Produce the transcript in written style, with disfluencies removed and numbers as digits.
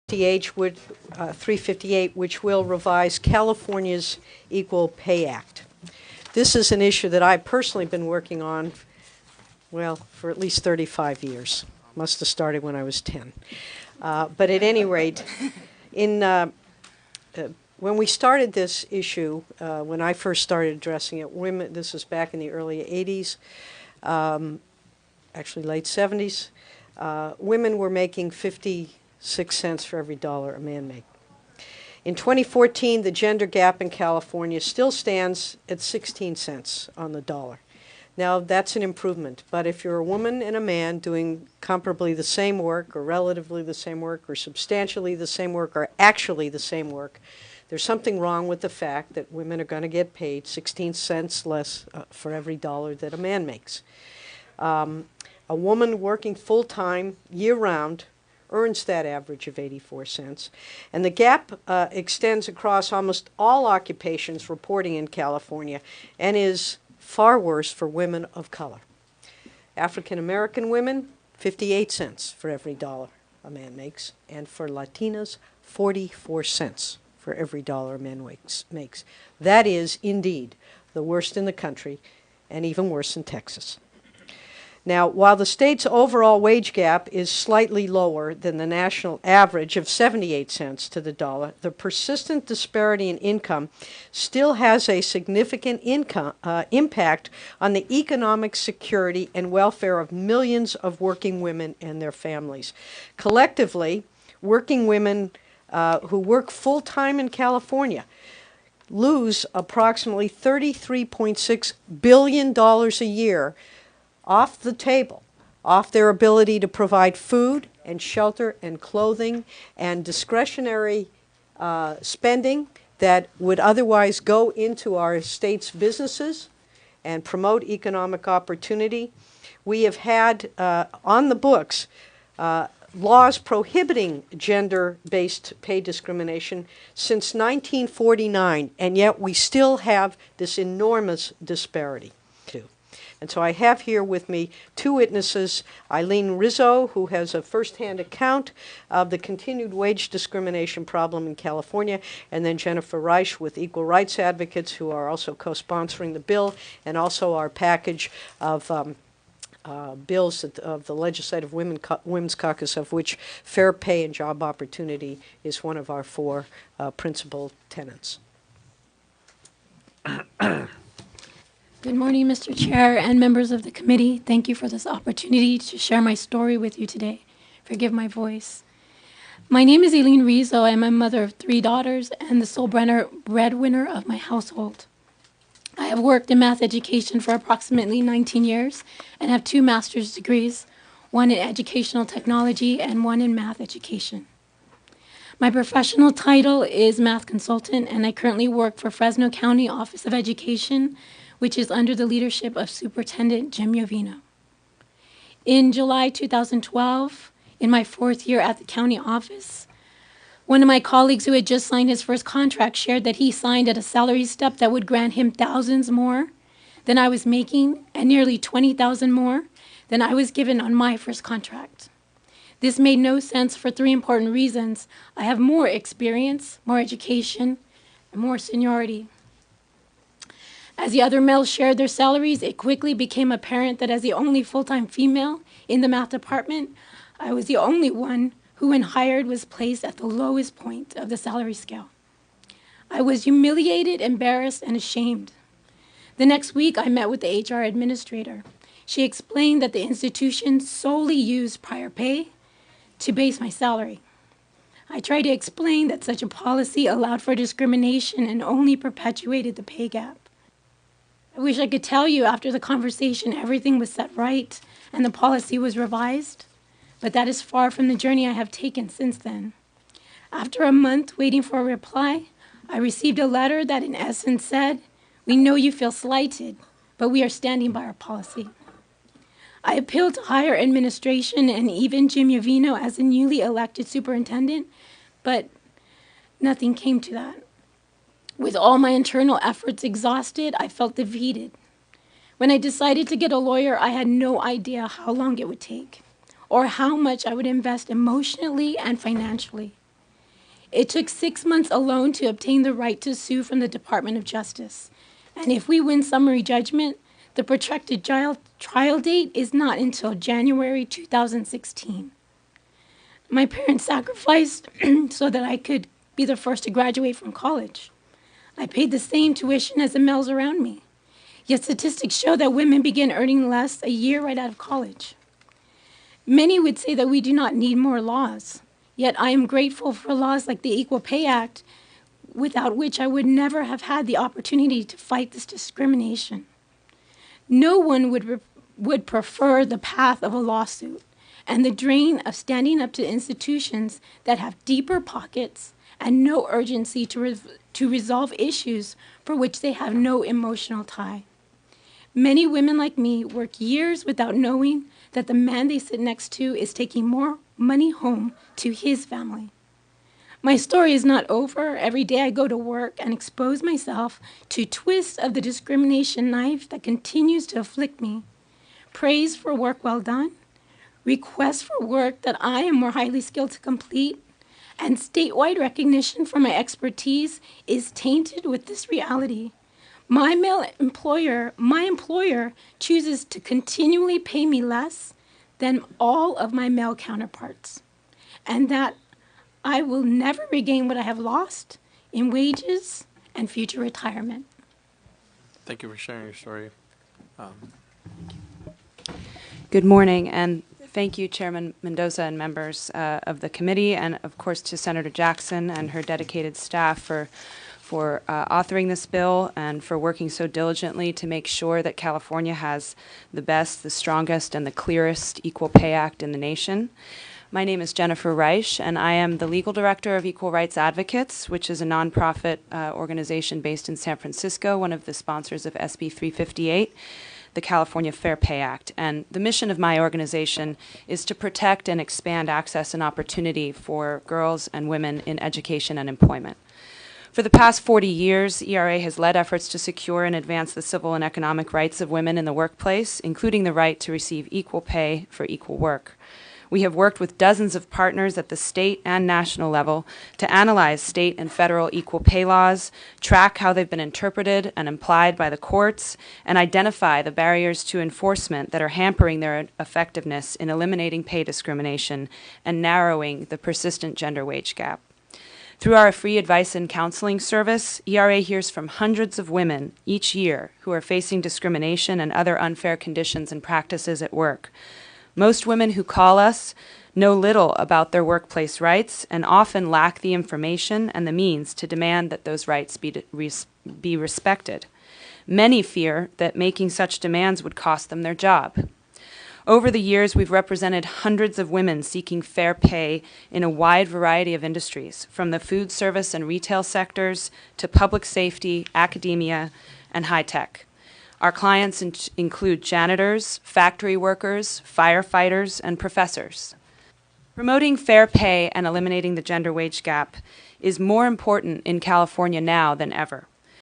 358, which will revise California's Equal Pay Act. This is an issue that I've personally been working on, well, for at least 35 years. Must have started when I was 10. But at any rate, when we started this issue, when I first started addressing it, women, this was back in the early 80s, actually late 70s, women were making 56 cents for every dollar a man made. In 2014, the gender gap in California still stands at 16 cents on the dollar. Now, that's an improvement, but if you're a woman and a man doing comparably the same work, or relatively the same work, or substantially the same work, or actually the same work, there's something wrong with the fact that women are going to get paid 16 cents less for every dollar that a man makes. A woman working full-time, year-round, earns that average of 84 cents. And the gap extends across almost all occupations reporting in California and is far worse for women of color. African American women, 58 cents for every dollar a man makes, and for Latinas, 44 cents for every dollar a man makes. That is indeed the worst in the country, and even worse in Texas. Now, while the state's overall wage gap is slightly lower than the national average of 78 cents to the dollar, the persistent disparity in income still has a significant impact on the economic security and welfare of millions of working women and their families. Collectively, working women who work full-time in California lose approximately $33.6 billion a year off the table, off their ability to provide food and shelter and clothing and discretionary spending that would otherwise go into our state's businesses and promote economic opportunity. We have had on the books laws prohibiting gender-based pay discrimination since 1949, and yet we still have this enormous disparity. And so I have here with me two witnesses, Aileen Rizzo, who has a first-hand account of the continued wage discrimination problem in California, and then Jennifer Reich with Equal Rights Advocates, who are also co-sponsoring the bill, and also our package of bills of the Legislative Women's Caucus, of which fair pay and job opportunity is one of our four principal tenets. Good morning, Mr. Chair and members of the committee. Thank you for this opportunity to share my story with you today. Forgive my voice. My name is Aileen Rizo. I'm a mother of 3 daughters and the sole breadwinner of my household. I have worked in math education for approximately 19 years and have 2 master's degrees, one in educational technology and one in math education. My professional title is math consultant, and I currently work for Fresno County Office of Education, which is under the leadership of Superintendent Jim Yovino. In July 2012, in my 4th year at the county office, one of my colleagues who had just signed his first contract shared that he signed at a salary step that would grant him thousands more than I was making and nearly $20,000 more than I was given on my first contract. This made no sense for 3 important reasons. I have more experience, more education, and more seniority. As the other males shared their salaries, it quickly became apparent that as the only full-time female in the math department, I was the only one who, when hired, was placed at the lowest point of the salary scale. I was humiliated, embarrassed, and ashamed. The next week, I met with the HR administrator. She explained that the institution solely used prior pay to base my salary. I tried to explain that such a policy allowed for discrimination and only perpetuated the pay gap. I wish I could tell you after the conversation everything was set right and the policy was revised, but that is far from the journey I have taken since then. After a month waiting for a reply, I received a letter that in essence said, "We know you feel slighted, but we are standing by our policy." I appealed to higher administration and even Jim Yovino as the newly elected superintendent, but nothing came to that. With all my internal efforts exhausted, I felt defeated. When I decided to get a lawyer, I had no idea how long it would take or how much I would invest emotionally and financially. It took 6 months alone to obtain the right to sue from the Department of Justice. And if we win summary judgment, the protracted trial date is not until January 2016. My parents sacrificed so that I could be the first to graduate from college. I paid the same tuition as the males around me. Yet statistics show that women begin earning less a year right out of college. Many would say that we do not need more laws. Yet I am grateful for laws like the Equal Pay Act, without which I would never have had the opportunity to fight this discrimination. No one would prefer the path of a lawsuit and the drain of standing up to institutions that have deeper pockets and no urgency to resolve issues for which they have no emotional tie. Many women like me work years without knowing that the man they sit next to is taking more money home to his family. My story is not over. Every day I go to work and expose myself to twists of the discrimination knife that continues to afflict me. Praise for work well done, requests for work that I am more highly skilled to complete, and statewide recognition for my expertise is tainted with this reality. My employer chooses to continually pay me less than all of my male counterparts, and that I will never regain what I have lost in wages and future retirement. Thank you for sharing your story. Good morning, and thank you, Chairman Mendoza and members of the committee, and of course to Senator Jackson and her dedicated staff for authoring this bill and for working so diligently to make sure that California has the best, the strongest, and the clearest Equal Pay Act in the nation. My name is Jennifer Reich, and I am the legal director of Equal Rights Advocates, which is a nonprofit organization based in San Francisco, one of the sponsors of SB 358, the California Fair Pay Act. And the mission of my organization is to protect and expand access and opportunity for girls and women in education and employment. For the past 40 years, ERA has led efforts to secure and advance the civil and economic rights of women in the workplace, including the right to receive equal pay for equal work. We have worked with dozens of partners at the state and national level to analyze state and federal equal pay laws, track how they've been interpreted and applied by the courts, and identify the barriers to enforcement that are hampering their effectiveness in eliminating pay discrimination and narrowing the persistent gender wage gap. Through our free advice and counseling service, ERA hears from hundreds of women each year who are facing discrimination and other unfair conditions and practices at work. Most women who call us know little about their workplace rights and often lack the information and the means to demand that those rights be respected. Many fear that making such demands would cost them their job. Over the years, we've represented hundreds of women seeking fair pay in a wide variety of industries, from the food service and retail sectors to public safety, academia, and high tech. Our clients include janitors, factory workers, firefighters, and professors. Promoting fair pay and eliminating the gender wage gap is more important in California now than ever.